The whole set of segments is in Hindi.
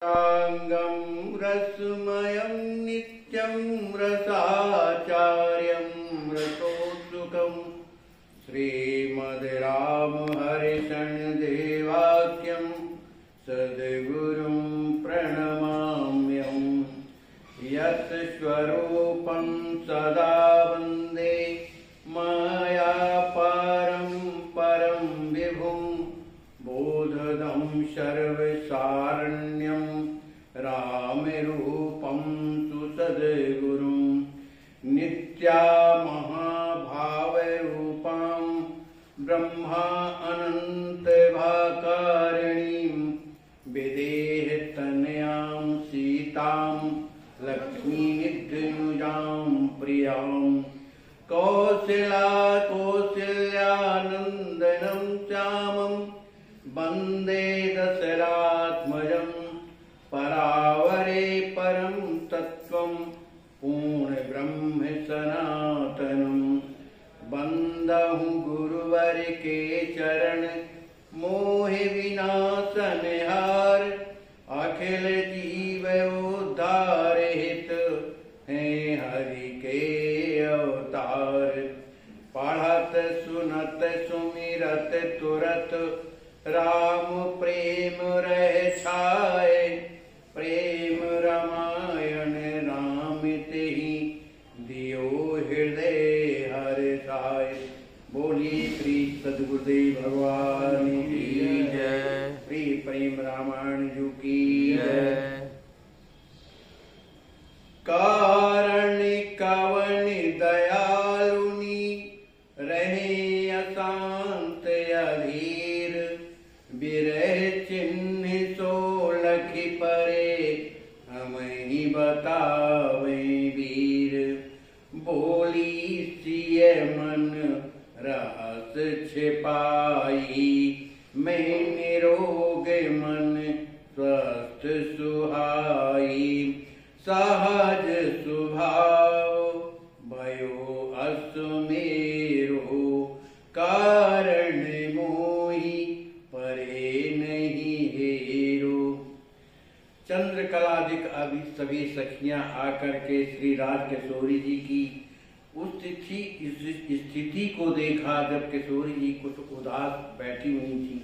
साङ्गं रसमयं नित्यं रसाचार्यं रसोत्सुकं श्रीमद्रामहरिशरणदेवाख्यं सद्गुरुं प्रणमाम्यहम् यत् स्वरूपं सदा वन्दे मायापारं परं विभुं बोधदं सर्वसारण्यं रामरूपं सुसद्गुरुं नित्यामहाभावरूपां ब्रह्मा अनन्तभाकारिणीं विदेहतनयां सीतां लक्ष्मीनिधनुजां प्रियां कौसल्यानन्दनं श्यामं वन्दे दशरथात्मजं परावरे परं तत्त्वं पूर्णब्रह्म सनातनं बन्दहु गुरुवर के चरण मोहि विनाशनहार अखिल जीव उद्धार हित हैं हरि के अवतार पढ़त सुनत सुमिरत तुरत राम प्रेम रह छाए प्रेम रामायण राम तेहि दियो हृदय हर साय। बोलिए श्री सद्गुरुदेव भगवान की जय। श्री प्रेम रामायण जी की जय। कारण कवन दयालुनि रहे अशांत अधीर विरह चिन्ह सो लखि परे हमें बतावे वीर। बोली सिय मन रहस छिपाई मैं निरोग मन स्वस्थ सुहाई सहज स्वभाव भयो असुमेरो कारण मोहि परे नहीं हेरो। चंद्रकलाधिक अभी सभी सखियां आकर के श्री राज किशोरी जी की उस स्थिति को देखा जब किशोरी जी कुछ उदास बैठी हुई थी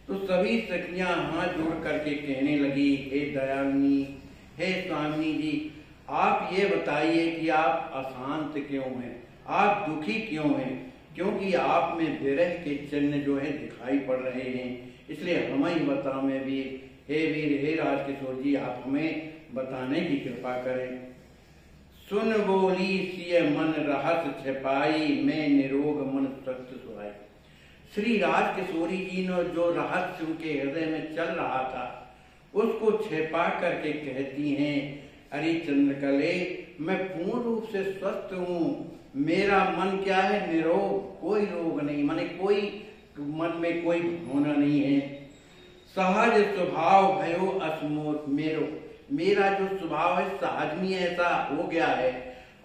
तो सभी सखियां हाथ जोड़ करके कहने लगी, हे दयालुनी, हे स्वामी जी, आप ये बताइए कि आप अशांत क्यों हैं, आप दुखी क्यों हैं, क्योंकि आप में विरह के चिन्ह जो है दिखाई पड़ रहे हैं, इसलिए हमें बताओ भी। हे वीर, हे राज किशोर जी, आप हमें बताने की कृपा करें। सुन बोली सिय मन रहस छिपाई मैं निरोग मन स्वस्थ सुहाई। श्री राज किशोरी जी ने जो रहस्य उनके हृदय में चल रहा था उसको छिपा करके कहती हैं, अरे चंद्रकले, मैं पूर्ण रूप से स्वस्थ हूँ, मेरा मन क्या है, निरोग, कोई रोग नहीं, माने कोई मन में कोई भावना नहीं है। सहज स्वभाव भयो असमोर मेरो, मेरा जो स्वभाव है सहज में ऐसा हो गया है,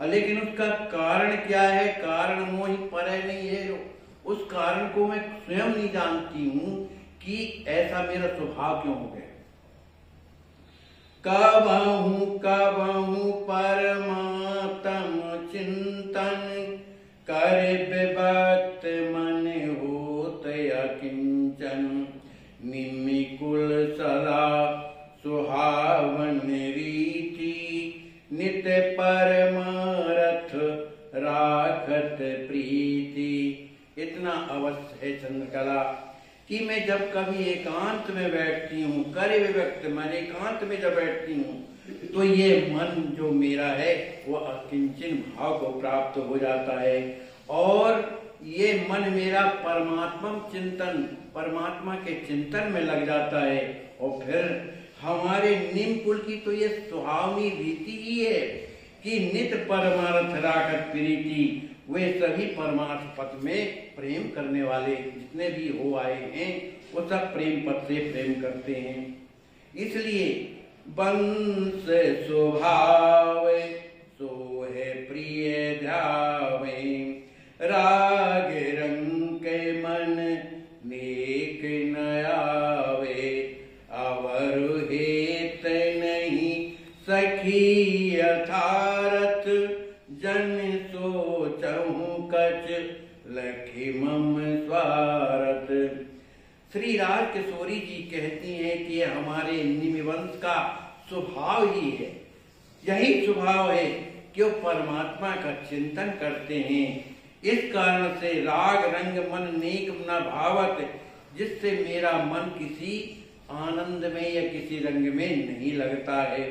लेकिन उसका कारण क्या है, कारण मोहि परे नहीं है। उस कारण को मैं स्वयं नहीं जानती हूँ कि ऐसा मेरा स्वभाव क्यों हो गया। कबहू परमात्म चिंतन कर विभक्त मन होत अकिंचन निमिकुल सदा सुहावन रीति नित परमारथ राखत प्रीति। इतना अवश्य है चंद्रकला कि मैं जब कभी एकांत में बैठती हूँ, करे विभक्त मन एकांत में जब बैठती हूँ तो ये मन जो मेरा है वो अकिंचन भाव को प्राप्त हो जाता है और ये मन मेरा परमात्मा के चिंतन में लग जाता है। और फिर हमारे निम्न कुल की तो ये सुहावनी रीति ही है कि नित परमार्थ राखत प्रीति, वे सभी परमार्थ पथ में प्रेम करने वाले जितने भी हो आए हैं वो सब प्रेम पथ से प्रेम करते हैं। इसलिए वंश स्वभाव सो है प्रिय ध्यावे राग रंग के मन नेक न आवे अवर हेत श्री राज किशोरी जी कहती हैं कि ये हमारे निमिवंश का स्वभाव ही है। यही स्वभाव है कि वो परमात्मा का चिंतन करते हैं। इस कारण से राग रंग मन नेक न भावत, जिससे मेरा मन किसी आनंद में या किसी रंग में नहीं लगता है।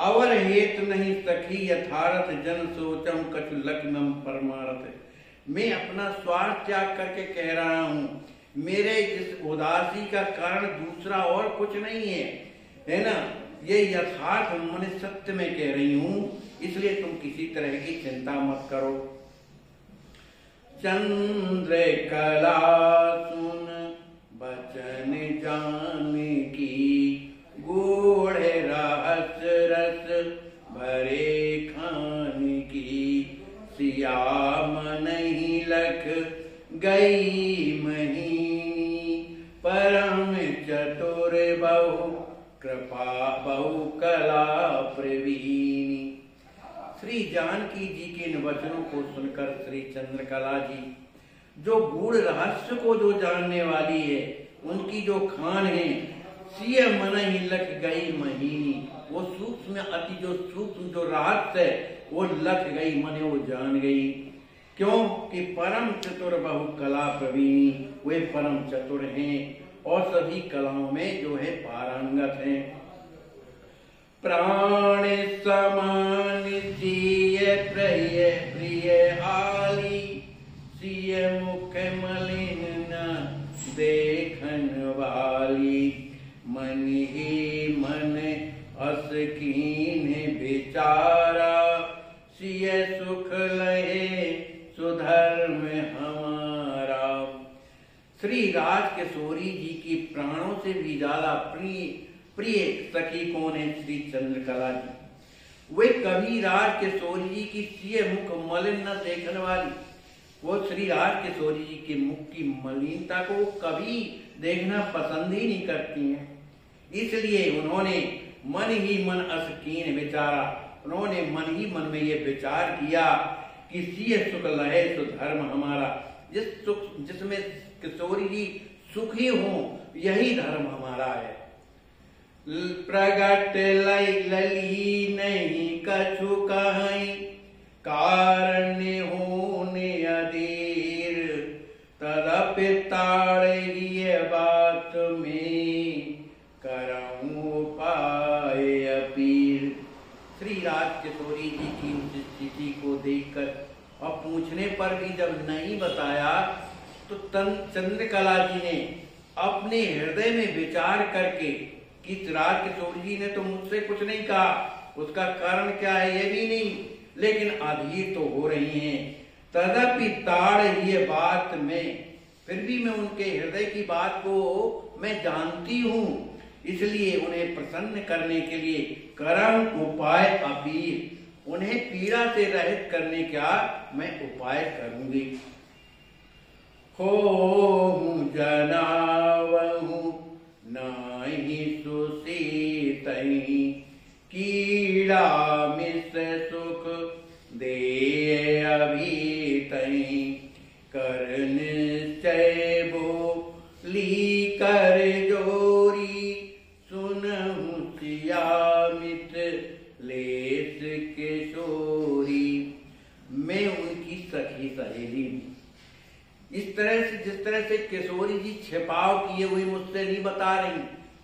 अवर हेतु नहीं सखी यथारथ जन सोचम कछु लक्ष्मम परमारथ। मैं अपना स्वार्थ त्याग करके कह रहा हूँ, मेरे इस उदासी का कारण दूसरा और कुछ नहीं है ना। ये यथार्थ मन सत्य में कह रही हूँ, इसलिए तुम किसी तरह की चिंता मत करो। चंद्र कला सुन बचन जान की, गूढ़ रहस्य रस भरे खान की। सियाम नहीं लख गई महीनी, परम चतुर बहु कृपा बहु कला प्रवीणी। श्री जानकी जी के इन वचनों को सुनकर श्री चंद्रकला जी, जो गूढ़ रहस्य को जो जानने वाली है, उनकी जो खान है, सिय मन ही लख गई महीनी, वो सूक्ष्म अति जो सूक्ष्म जो रहस्य है वो लख गई, मने वो जान गई। क्यों कि परम चतुर बहु कला प्रवीणी, वे परम चतुर हैं और सभी कलाओं में जो है पारंगत हैं। प्राण समान सिय प्रिय प्रिय आली, सिय मुख मलिन न देखन वाली। मन ही मन अस कीन विचारा, सिय सुख लहे सुधर्म हमारा। श्री राज किशोरी जी की प्राणों से भी ज्यादा प्रिय सखी कौन है? श्री चंद्रकला जी। वे कभी राज किशोरी जी की सिय मुख मलिन न देखने वाली, वो श्री राज किशोरी जी के मुख की मलिनता को कभी देखना पसंद ही नहीं करती हैं। इसलिए उन्होंने मन ही मन अस कीन विचारा, उन्होंने मन ही मन में ये विचार किया कि सिय सुख लहे सो धर्म हमारा, जिसमें किशोरी जी सुखी हों यही धर्म हमारा है। प्रगट लली नहीं कछु कहीं, कारण होने अधीर। तदपि ताड़िए बात में, करऊं उपाय अपीर। श्री राज किशोरी जी की उस स्थिति को देखकर और पूछने पर भी जब नहीं बताया, तो चंद्रकला जी ने अपने हृदय में विचार करके कि राज किशोरी जी ने तो मुझसे कुछ नहीं कहा, उसका कारण क्या है ये भी नहीं, लेकिन अधीर तो हो रही हैं। तदपि ताड़ ये बात में, फिर भी मैं उनके हृदय की बात को मैं जानती हूँ, इसलिए उन्हें प्रसन्न करने के लिए करम उपाय अपील, उन्हें पीड़ा से रहित करने का मैं उपाय करूंगी। खोहु जनावहु नाही सुसीतहि, कीड़ा मिस सुख दे अभीतहि। कर निश्चय बोली कर जोरी, सुनहु सियामित लेस किशोरी। मैं उनकी सखी सहेली हूँ। इस तरह से जिस तरह से किशोरी जी छिपाव किए हुए मुझसे नहीं बता रही,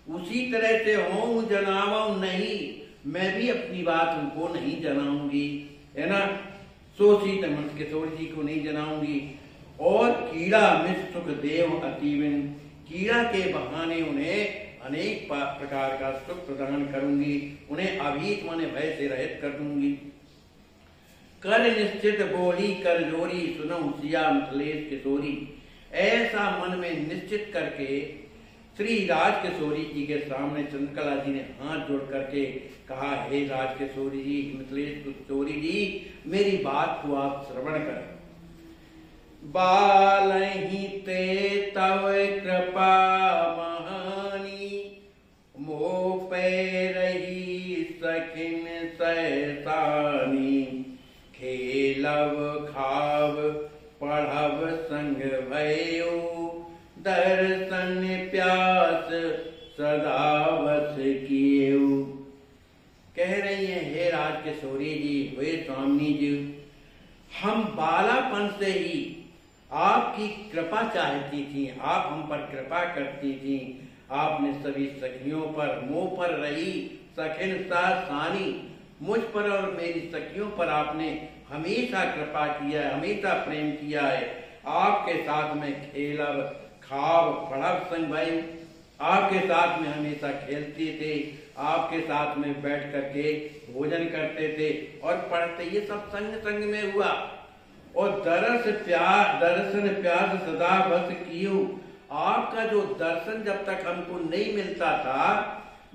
उसी तरह से हूँ जनावा नहीं, मैं भी अपनी बात उनको नहीं जनाऊंगी, है ना। सोचित मन किशोरी जी को नहीं जनाऊंगी। और कीड़ा मिस सुख देव अतीवन, कीड़ा के बहाने उन्हें अनेक प्रकार का सुख प्रदान करूंगी, उन्हें अभीत माने भय से रहित कर दूंगी। कर निश्चित बोली कर जोरी, सुनो सिया मिथिलेश किशोरी। ऐसा मन में निश्चित करके श्री राज किशोरी जी के सामने चंद्रकला जी ने हाथ जोड़ करके कहा, हे राज किशोरी जी, मिथिलेश किशोरी जी, मेरी बात को आप श्रवण करें। बालहि ते तव कृपा महानी, मोह पे रही सखिन सहसानी। खेलव खाव पढ़व संग भयो, दर्शन दरसन प्यास सदा बस किएऊ। कह रही हैं, हे राज किशोरी जी, वे स्वामी जी, हम बालापन से ही आपकी कृपा चाहती थी, आप हम पर कृपा करती थी। आपने सभी सखियों पर, मुंह पर रही सखिन सा सानी, मुझ पर और मेरी सखियों पर आपने हमेशा कृपा किया है, हमेशा प्रेम किया है। आपके साथ में खेलब खाब पढ़ब संग भाई, आपके साथ में हमेशा खेलते थे, आपके साथ में बैठ करके भोजन करते थे और पढ़ते, ये सब संग संग में हुआ। और दर्शन प्यास सदा बस कियो, आपका जो दर्शन जब तक हमको नहीं मिलता था,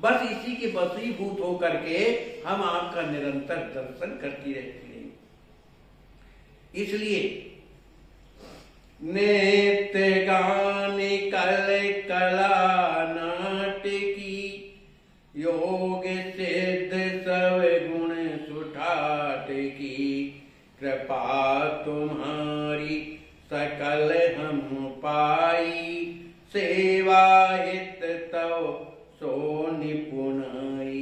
बस इसी के वशीभूत होकर के हम आपका निरंतर दर्शन करती रहती रही। इसलिए नेत्र गान कल कला नाटकी, योग सिद्ध सब गुण सुठाट की, कृपा तुम्हारी सकल हम पाई, सेवा हित तव सो निपुणाई।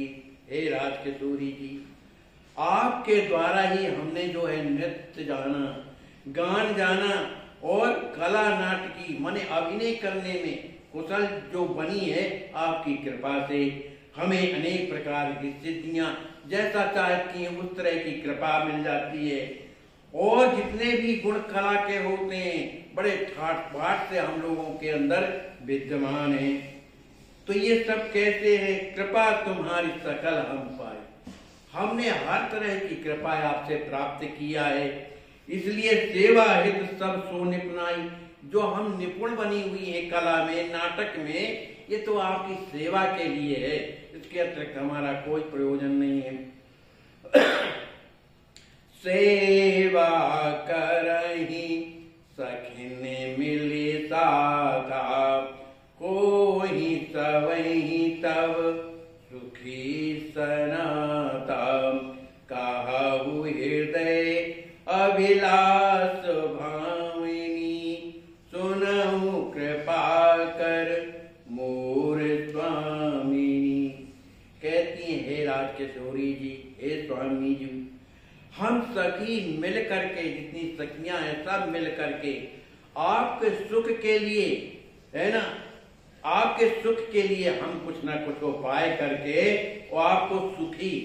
हे राज किशोरी जी, आपके द्वारा ही हमने जो है नृत्य जाना, गान जाना और कला नाटकी माने अभिनय करने में कुशल जो बनी है, आपकी कृपा से हमें अनेक प्रकार की सिद्धियां जैसा चाहती हैं उस तरह की कृपा मिल जाती है। और जितने भी गुण कला के होते हैं बड़े ठाट बाट से हम लोगों के अंदर विद्यमान है। तो ये सब कैसे है? कृपा तुम्हारी सकल हम पाए, हमने हर तरह की कृपा आपसे प्राप्त किया है। इसलिए सेवा हित सब सो निपुणाई, जो हम निपुण बनी हुई है कला में, नाटक में, ये तो आपकी सेवा के लिए है, इसके अतिरिक्त हमारा कोई प्रयोजन नहीं है। सेवा करही सखिन मिली साधा, कोहि सवहि तब सुखी सनाता, कहु हृदय अभिलाष भामिनी, सुनहु कृपा कर मोर स्वामिनी। कहती हैं, हे राज किशोरी जी, हे स्वामी जी, हम सखी मिल करके, जितनी सखियां हैं सब मिल करके आपके सुख के लिए, है ना, आपके सुख के लिए हम कुछ ना कुछ उपाय करके और आपको सुखी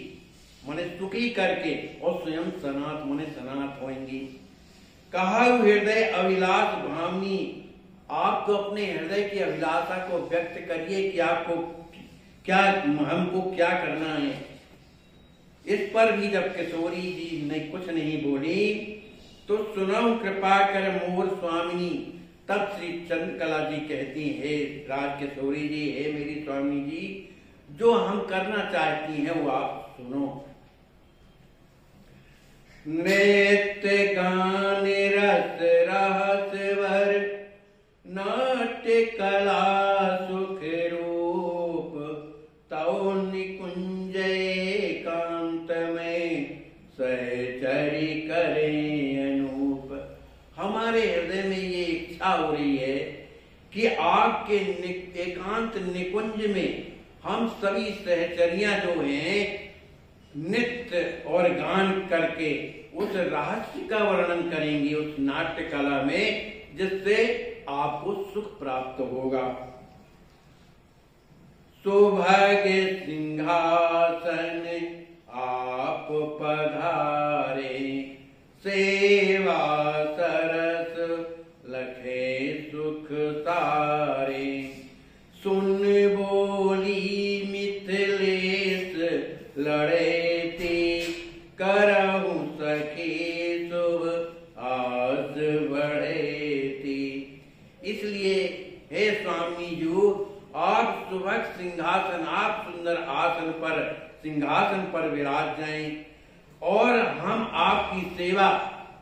माने सुखी करके और स्वयं सनात माने सनात होंगी। कहा हृदय अभिलाष भामी, आप तो अपने हृदय की अभिलाषा को व्यक्त करिए कि आपको क्या, हमको क्या करना है। इस पर भी जब किशोरी जी ने कुछ नहीं बोली तो सुनऊ कृपा कर मोर स्वामिनी, तब श्री चंद्रकला जी कहती, हे राज किशोरी जी, हे मेरी स्वामी जी, जो हम करना चाहती हैं वो आप सुनो। नृत्य गान रस रहस वर, नाट्य कला सुख रूप, तौ निकुंज एकांत में सहचरी करें अनूप। हमारे हृदय में ये इच्छा हो रही है कि आपके एकांत निकुंज में हम सभी सहचरियां जो हैं नृत्य और गान करके उस रहस्य का वर्णन करेंगे उस नाट्य कला में, जिससे आपको सुख प्राप्त होगा। सौभाग्य सिंहासन आप पधारे, सेवा सरस लखे सुख सारे, सुन बोली मिथिलेश लड़ेती, करहु सखी शुभ आस बढ़ेती। इसलिए हे स्वामी जी, आप सुभग सिंहासन, आप सुंदर आसन पर, सिंहासन पर विराज जाएं और हम आपकी सेवा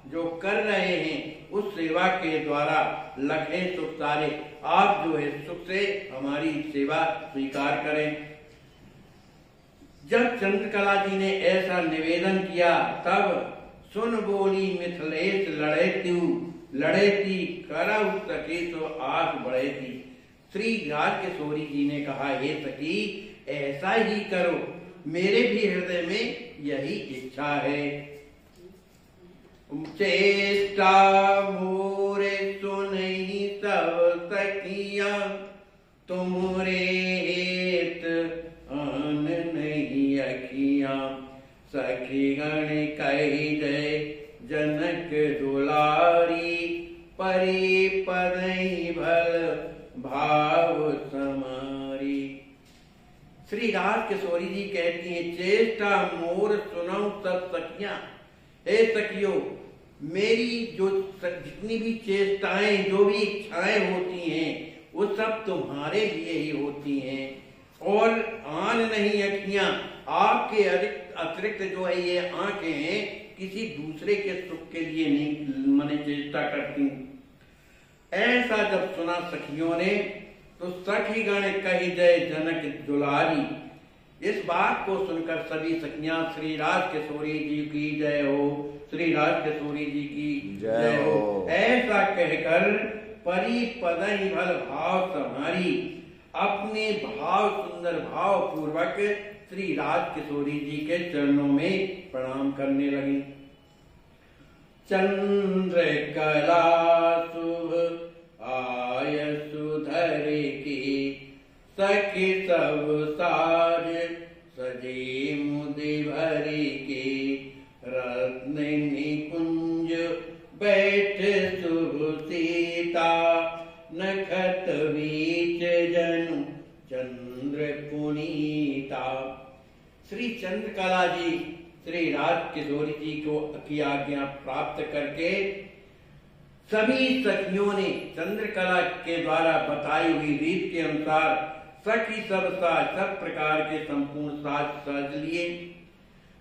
जो कर रहे हैं उस सेवा के द्वारा लखे सुख सारे, आप जो है सुख से हमारी सेवा स्वीकार करें। जब चंद्रकला जी ने ऐसा निवेदन किया तब सुन बोली मिथिलेश लड़ेती, करहु सखी तो आस बढ़ेती। श्री राज किशोरी जी ने कहा, हे सखी ऐसा ही करो, मेरे भी हृदय में यही इच्छा है। चेष्टा मोरे सुनहि सब सखिया, तुमरे हेत आन नहीं अखिया। सखी गण कहि जय जनक दुलारी, परि पदहि भल भाव समारी। श्री राज किशोरी जी कहती हैं, चेष्टा मोर सुनौ सब सखियां। हे सखियों, मेरी जो जितनी भी चेष्टाएं, जो भी इच्छाएं होती हैं, वो सब तुम्हारे लिए ही होती हैं। और आन नहीं अखियां, आपके अतिरिक्त जो है ये आंखें हैं, किसी दूसरे के सुख के लिए नहीं मैंने चेष्टा करती। ऐसा जब सुना सखियों ने, तो सखी गण कहि जय जनक दुलारी। इस बात को सुनकर सभी सखियां श्री राज किशोरी जी की जय हो, श्री राज किशोरी जी की जय हो, ऐसा कहकर परि पदहि भल भाव समारी, अपने भाव सुंदर भाव पूर्वक श्री राज किशोरी जी के चरणों में प्रणाम करने लगी। चंद्र कला शुभ आय सुधर की, सखी सब साज सजे मुदि भरी की। रत्न निकुंज बैठ शुभ सीता, नखत बीच जनु चंद्र पुनीता। श्री चंद्रकला जी श्री राज किशोरी जी को की आज्ञा प्राप्त करके सभी सखियों ने चंद्रकला के द्वारा बताई हुई रीत के अनुसार सखी सब प्रकार के संपूर्ण साज सज लिए।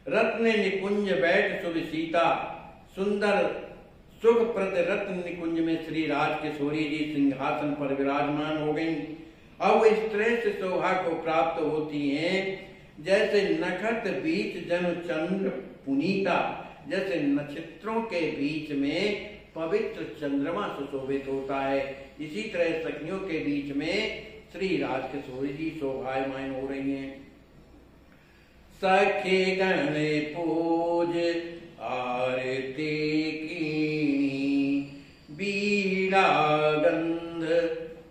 रत्न निकुंज बैठ शुभ सीता, सुंदर सुखप्रद रत्न निकुंज में श्री राज किशोरी जी सिंहासन पर विराजमान हो गईं। अब वो इस तरह से शोभा को प्राप्त होती हैं जैसे नखत बीच जन चंद्र पुनीता, जैसे नक्षत्रों के बीच में पवित्र चंद्रमा सुशोभित होता है। इसी तरह सखियों के बीच में श्री राज किशोरी जी शोभायमान हो रही हैं। सखी गण पूज आरती कीनी, बीड़ा गंध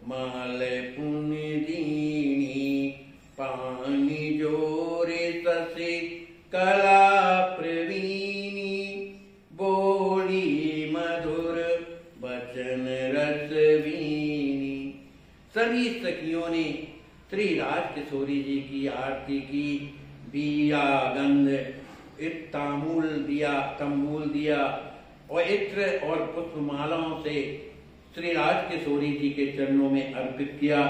माल पुण्य दीनी। पानी जोरे ससी कला प्रवीणी, बोली मधुर बचन रसवीनी। सभी सखियों ने श्री राज किशोरी जी की आरती की, बीड़ा गंध तंबूल दिया और इत्र और पुष्पमालाओं से श्री राज किशोरी जी के चरणों में अर्पित किया।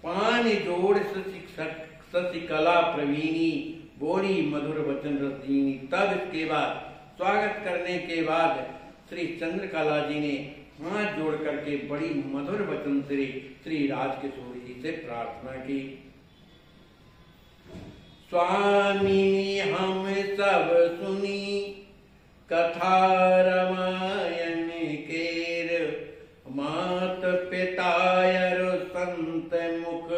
पान जोड़ शशिकला प्रवीणी, बोली मधुर वचन रसदीनी। तब इसके बाद स्वागत करने के बाद श्री चंद्रकला जी ने हाथ जोड़ करके बड़ी मधुर वचन से श्री राज किशोरी जी से प्रार्थना की। स्वामी हम सब सुनी कथा रामायण केर, मात पितायर संत मुख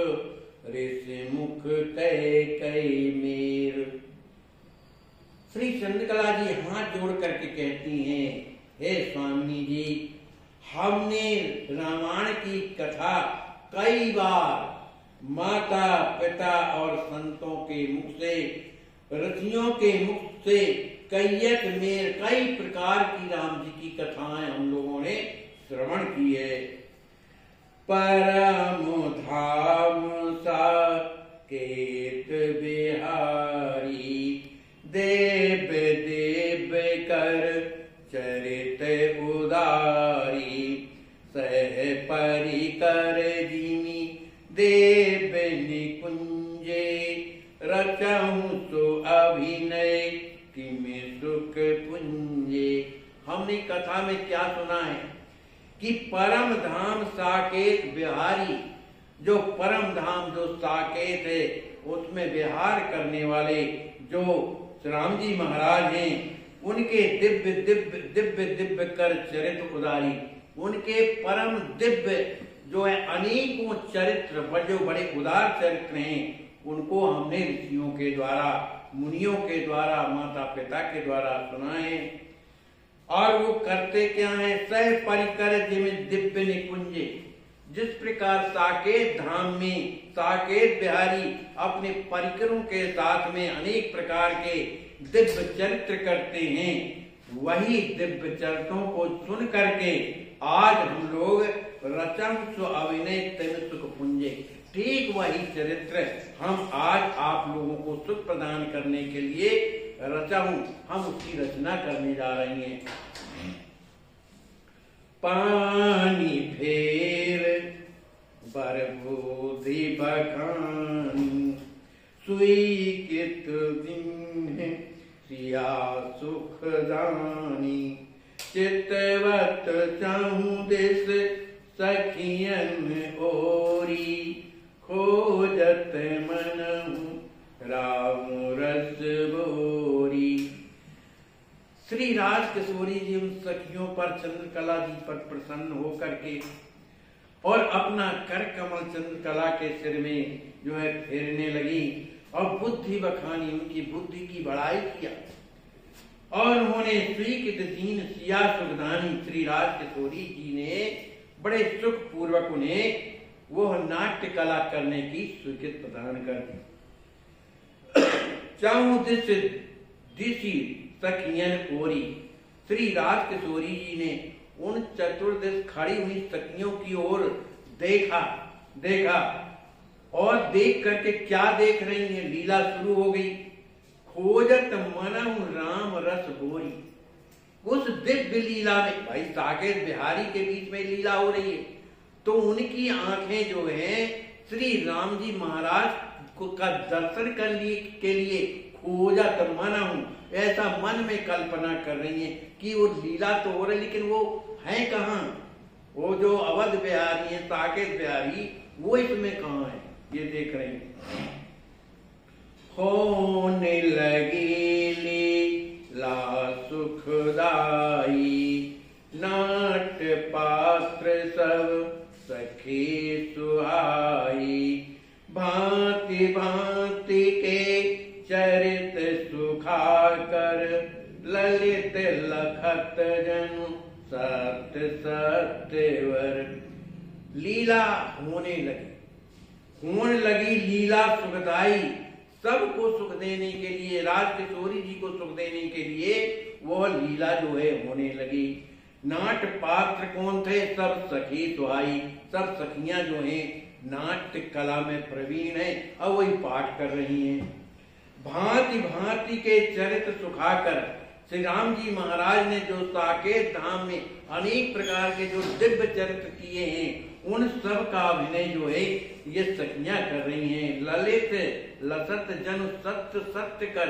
ऋषि मुख कई मेर। श्री चंद्रकला जी हाथ जोड़ करके कहती हैं, हे स्वामी जी, हमने रामायण की कथा कई बार माता पिता और संतों के मुख से, ऋषियों के मुख से कई प्रकार की राम जी की कथाएं हम लोगों ने श्रवण की है। परम धाम साकेत बिहारी, देव देव कर चरित उदारी। सह परिकर जिमी देव निकुंजे, रचहूं तो अभिनय किमे सुख पुंजे। हमने कथा में क्या सुना है कि परम धाम साकेत बिहारी, जो परम धाम जो साकेत है उसमें विहार करने वाले जो राम जी महाराज हैं, उनके दिव्य दिव्य दिव्य दिव्य कर चरित्र उदारी, उनके परम दिव्य जो है अनेकों चरित्र, जो बड़े उदार चरित्र हैं, उनको हमने ऋषियों के द्वारा, मुनियों के द्वारा, माता पिता के द्वारा सुनाए। और वो करते क्या है? सह परिकर जिमें दिव्य निकुंजे, जिस प्रकार साकेत धाम में साकेत बिहारी अपने परिकरों के साथ में अनेक प्रकार के दिव्य चरित्र करते हैं, वही दिव्य चरित्रों को सुन करके आज हम लोग रचन सु अभिनय तन सुख पुंजे, ठीक वही चरित्र हम आज आप लोगों को सुख प्रदान करने के लिए रचा हूं, हम उसकी रचना करने जा रहे हैं। पानी फेर बरबोधि बखानी, स्वीकृत दिन सिया सुखदानी, चितवत चाहूं दिस सखियन ओरी, खोजत मनहु राम रस बोरी। श्री राज किशोरी जी उन सखियों पर, चंद्रकला जी पर प्रसन्न होकर के और अपना कर कमल चंद्रकला के सिर में जो है फेरने लगी और बुद्धि बखानी, उनकी बुद्धि की बड़ाई किया। और उन्होंने स्वीकृत दीन सिया सुखदानी, श्री राज किशोरी जी ने बड़े सुख पूर्वक उन्हें वो नाट्य कला करने की स्वीकृति प्रदान कर दी। चाहूं दिसी सखियन ओरी, श्री राज किशोरी जी ने उन चतुर्दिश खड़ी हुई सखियों की ओर देखा और देख करके क्या देख रही हैं? लीला शुरू हो गई। खोजत मनहु राम रस बोरी, उस दिव्य लीला में, भाई साकेत बिहारी के बीच में लीला हो रही है, तो उनकी आंखें जो है श्री राम जी महाराज का दर्शन के लिए खोजत मनहु, ऐसा मन में कल्पना कर रही है कि वो लीला तो हो रही, लेकिन वो है कहाँ? वो जो अवध बिहारी है, साकेत बिहारी, वो इसमें कहाँ है? ये देख रहे हैं। होने लगी लीला सुखदाई, नाट्य पात्र सब सखी सुहाई, भांति भांति के चरित सुखाकर, ललित लखत जनु सत्य सत्यवर। लीला होने लगी लीला सुखदाई, सबको सुख देने के लिए, राज किशोरी जी को सुख देने के लिए वो लीला जो है होने लगी। नाट्य पात्र कौन थे? सब सखी सुहाई, सब सखियां जो हैं नाट्य कला में प्रवीण है और वही पाठ कर रही हैं। भांति भांति के चरित्र सुखाकर, श्री राम जी महाराज ने जो साकेत धाम में अनेक प्रकार के जो दिव्य चरित्र किए हैं, उन सब का अभिनय जो है ये सखियां कर रही हैं। ललित लसत जन सत्य सत्य कर,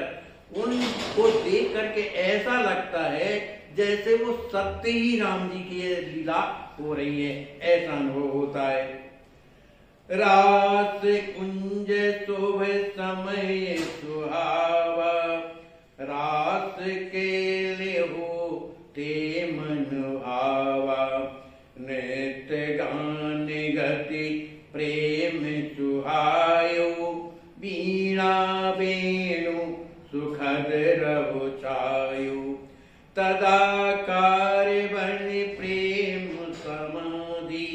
उनको देख करके ऐसा लगता है जैसे वो सत्य ही राम जी की लीला हो रही है, ऐसा अनुभव होता है। रास कुंज शोभ समय सुहावा, रास के ले हो ते मन भावा, नृत्य गान गति प्रेम सुहायो, वीणा वेणु सुखद रघु छायो, तदाकार बन प्रेम समाधि,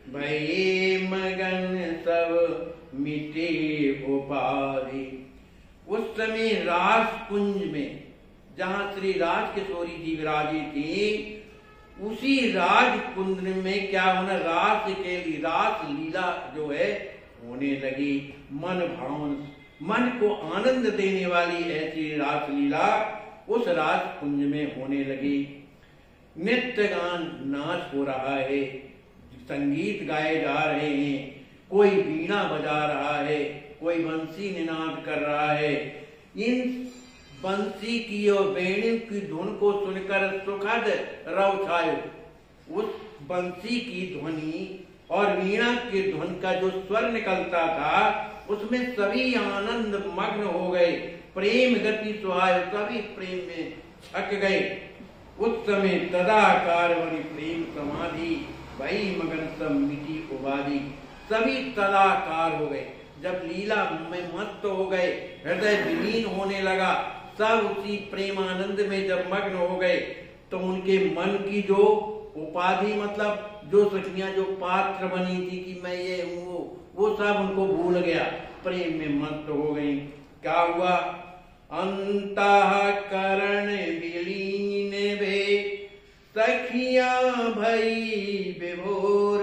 भये मगन सब मिटे उपाधि। उस समय रास कुंज में जहाँ श्री राज किशोरी जी विराजी थी, उसी राज कुंज में क्या होना? रास लीला जो है होने लगी। मन भावन, मन को आनंद देने वाली ऐसी रास लीला उस राज कुंज में होने लगी। नृत्य गान, नाच हो रहा है, संगीत गाए जा रहे हैं, कोई वीणा बजा रहा है, कोई बंसी निनाद कर रहा है। इन बंसी की और वेणु की धुन को सुनकर सुखद रव छायो, उस बंसी की ध्वनि और वीणा की धुन का जो स्वर निकलता था, उसमें सभी आनंद मग्न हो गए, प्रेम गति सुहाय, सभी प्रेम में छक गए। उस समय तदाकार बनी प्रेम समाधि, वही मगन सब मिटी उबादी, सभी तदाकार हो गए। जब लीला में मस्त हो गए, हृदय विलीन होने लगा, सब उसी प्रेमानंद में जब मग्न हो गए, तो उनके मन की जो उपाधि, मतलब जो सखियां जो पात्र बनी थी कि मैं ये हूँ, वो सब उनको भूल गया, प्रेम में मस्त हो गई। क्या हुआ? अंतःकरण विलीन भे, सखियां भई विभोर,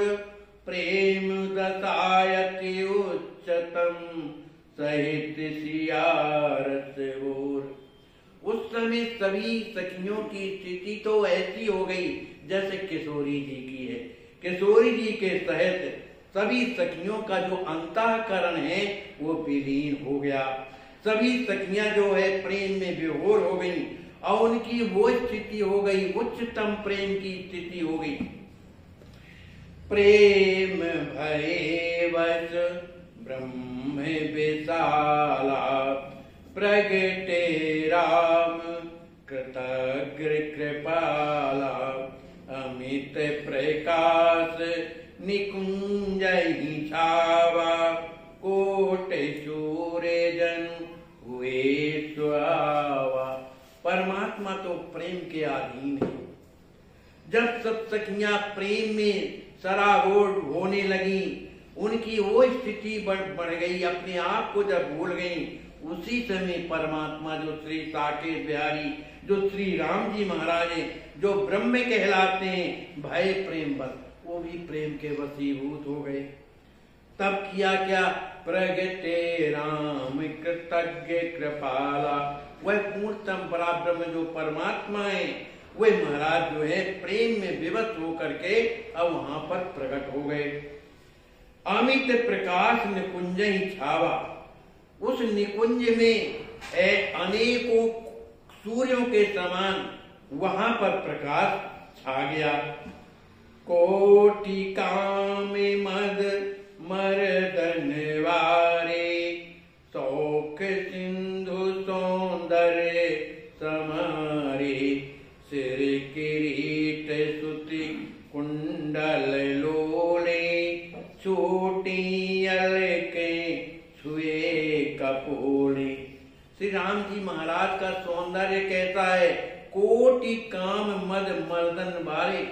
प्रेम दशायति उच्चतम, सहित सियारस भोर। उस समय सभी सखियों की स्थिति तो ऐसी हो गई जैसे किशोरी जी की है। किशोरी जी के सहित सभी सखियों का जो अंतःकरण है वो विलीन हो गया। सभी सखियां जो है प्रेम में विभोर हो गई और उनकी वो स्थिति हो गई, उच्चतम प्रेम की स्थिति हो गई। प्रेम भये वश ब्रह्म विशाला, प्रगटे राम कृतज्ञ कृपाला, अमित प्रकाश निकुंज ही छावा, कोटि सूर्य जन हुए सुहावा। परमात्मा तो प्रेम के अधीन है। जब सब सखियां प्रेम में सराबोर होने लगी, उनकी वो स्थिति बढ़ गई, अपने आप को जब भूल गई, उसी समय परमात्मा जो श्री साकेत बिहारी, जो श्री राम जी महाराज हैं, जो ब्रह्म कहलाते हैं, भय प्रेम बस, वो भी प्रेम के वशीभूत हो गए। तब किया क्या? प्रगटे राम कृतज्ञ कृपाला, वह पूर्णतम पराब्रह्म जो परमात्मा है, वह महाराज जो है प्रेम में विवश होकर के अब वहां पर प्रकट हो गए। अमित प्रकाश निकुंज ही छावा, उस निकुंज में अनेकों सूर्यों के समान वहां पर प्रकाश छा गया। कोटि काम मद मर्दन वारे, शौक सिंधु सौंदर्य समारे, सिर किरीट सुति कुंडल लोले, छोटी अलके छुए कपोले। श्री राम जी महाराज का सौंदर्य कैसा है? कोटि काम मद मर्दन बारे,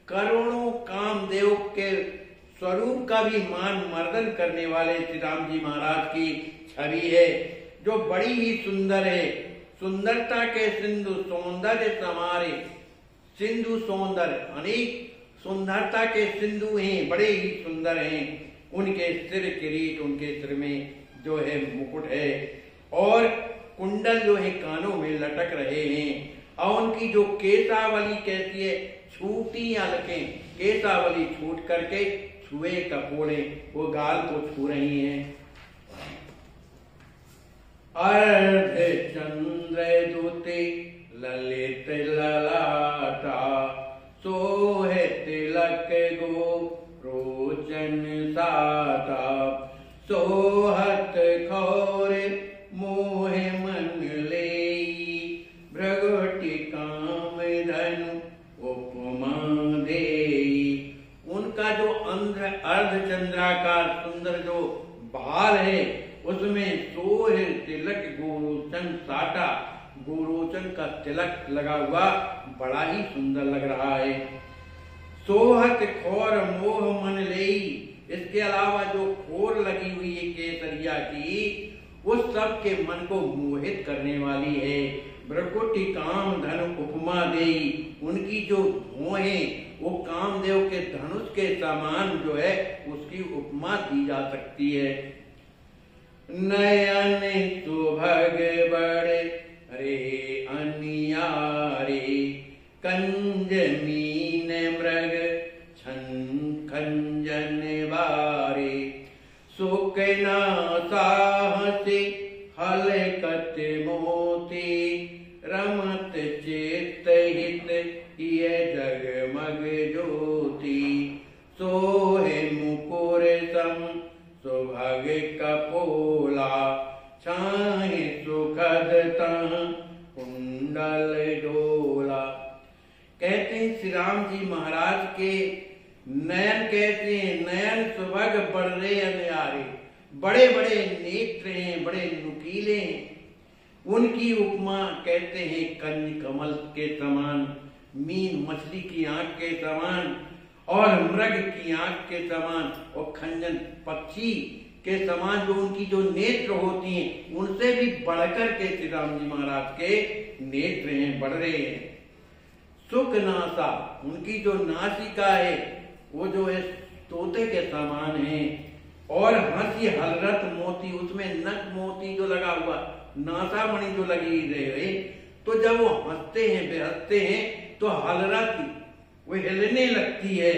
करोड़ों कामदेव के स्वरूप का भी मान मर्दन करने वाले श्री राम जी महाराज की छवि है, जो बड़ी ही सुंदर है। सुंदरता के सिंधु सौंदर्य समारे, सिंधु सौंदर्य अनेक सुंदरता के सिंधु हैं, बड़े ही सुंदर हैं। उनके सिर किरीट, उनके सिर में जो है मुकुट है, और कुंडल जो है कानों में लटक रहे हैं, और उनकी जो केसावली कैसी है, छूटी अलकें, केसावली छूट करके छुए कपोले, वो गाल को छू रही हैं। अर्ध चंद्र दुते ललित ललाटा, सोहे तिलक गो रोचन साता, सोहत खौर मोहे मन लेई, भ्रगुटि काम धनु उपमा देई। उनका जो अर्ध चंद्राकार सुंदर जो बाल है, उसमें सोहे तिलक गोरोचन साटा, गोरोचन का तिलक लगा हुआ बड़ा ही सुंदर लग रहा है। सोहत खोर मोह मन लेई, इसके अलावा जो खोर लगी हुई है केसरिया की, उस सब के मन को मोहित करने वाली है। भ्रकुटि काम धन उपमा देई, उनकी जो भौं है वो कामदेव के धनुष के समान जो है उसकी उपमा दी जा सकती है। नयन सुभग बड़े रे अनियारे, कंज मीन मृग छन खंजन बारे, सुकना साहसी हलकत मोती, रमत चेत हित ये जगमग ज्योति, सोहे मुकुर सम सुभग कपोला, छाहे सुखद तह कुंडल डोला। कहते हैं श्री राम जी महाराज के नयन कहते हैं, नयन सुभग बड़े अन्यारे, बड़े बड़े नेत्र हैं, बड़े नुकीले हैं। उनकी उपमा कहते हैं कंज कमल के समान, मीन मछली की आंख के समान, और मृग की आंख के समान, और खंजन पक्षी के समान जो उनकी जो नेत्र होती हैं, उनसे भी बढ़कर के श्री राम जी महाराज के नेत्र हैं, बढ़ रहे हैं। सुख नासा, उनकी जो नासिका है वो जो है तोते के समान है, और हंसी हलरत मोती, उसमें नक मोती जो लगा हुआ, नासा मणि जो लगी रहे, तो जब वो हंसते हैं, बेहसते हैं, तो हलरत वो हिलने लगती है।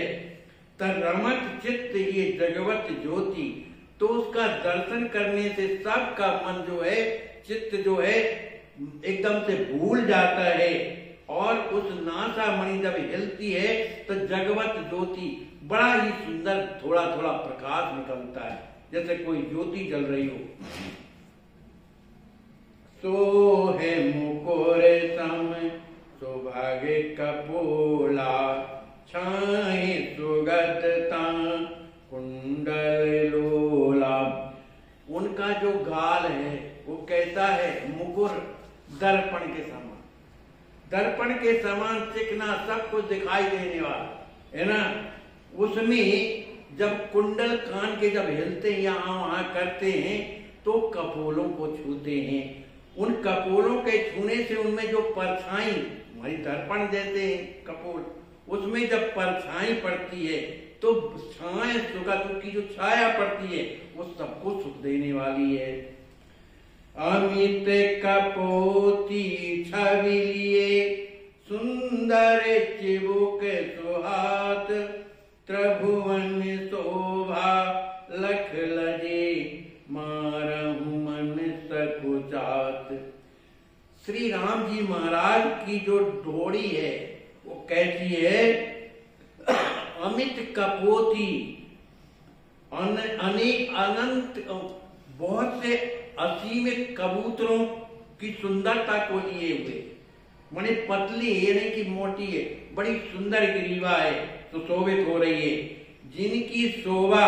तरमत चित्त ये जगवत ज्योति, तो उसका दर्शन करने से सबका मन जो है, चित्त जो है एकदम से भूल जाता है, और उस नासा मणि जब हिलती है तो जगवत ज्योति, बड़ा ही सुंदर थोड़ा थोड़ा प्रकाश निकलता है, जैसे कोई ज्योति जल रही हो। सो है मुकुर सम सौभाग्य कपोला, छाए सुगत कुंडल लोला। उनका जो गाल है वो कैसा है, मुकुर, दर्पण के समान, दर्पण के समान चिकना, सब कुछ दिखाई देने वाला है ना। उसमें जब कुंडल कान के जब हिलते हैं, यहाँ वहां करते हैं, तो कपोलों को छूते हैं। उन कपोलों के छूने से उनमें जो परछाई, हमारी दर्पण जैसे कपोल, उसमें जब परछाई पड़ती है तो छाया सुख की जो छाया पड़ती है वो सबको सुख देने वाली है। अमित कपोती छवि लिए, सुंदर चिबुक सुहात, त्रिभुवन शोभा लख लजे, मारहु मन सकुचात। श्री राम जी महाराज की जो डोरी है वो कैसी है, अमित कपोती, अनेक अनंत बहुत से असीम कबूतरों की सुंदरता को लिए हुए, माने पतली है नहीं कि मोटी है, बड़ी सुंदर ग्रीवा है, सुशोभित हो रही है, जिनकी शोभा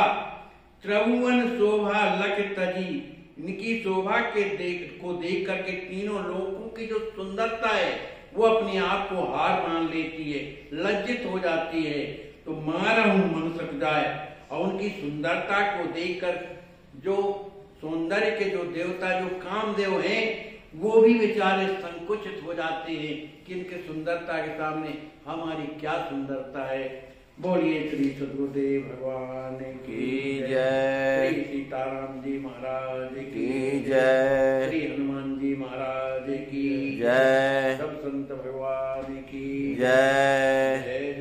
त्रिभुवन शोभा लख तजी, इनकी शोभा के को देख करके तीनों लोगों की जो सुंदरता है वो अपने आप को हार मान लेती है, लज्जित हो जाती है। तो मारहु मन सक जाए, और उनकी सुंदरता को देखकर जो सौंदर्य के जो देवता, जो कामदेव हैं, वो भी बेचारे संकुचित हो जाते हैं कि इनके सुंदरता के सामने हमारी क्या सुंदरता है। बोलिए श्री सद्गुरुदेव भगवान की जय, श्री सीताराम जी महाराज की जय, श्री हनुमान जी महाराज की जय, सब संत भगवान की जय।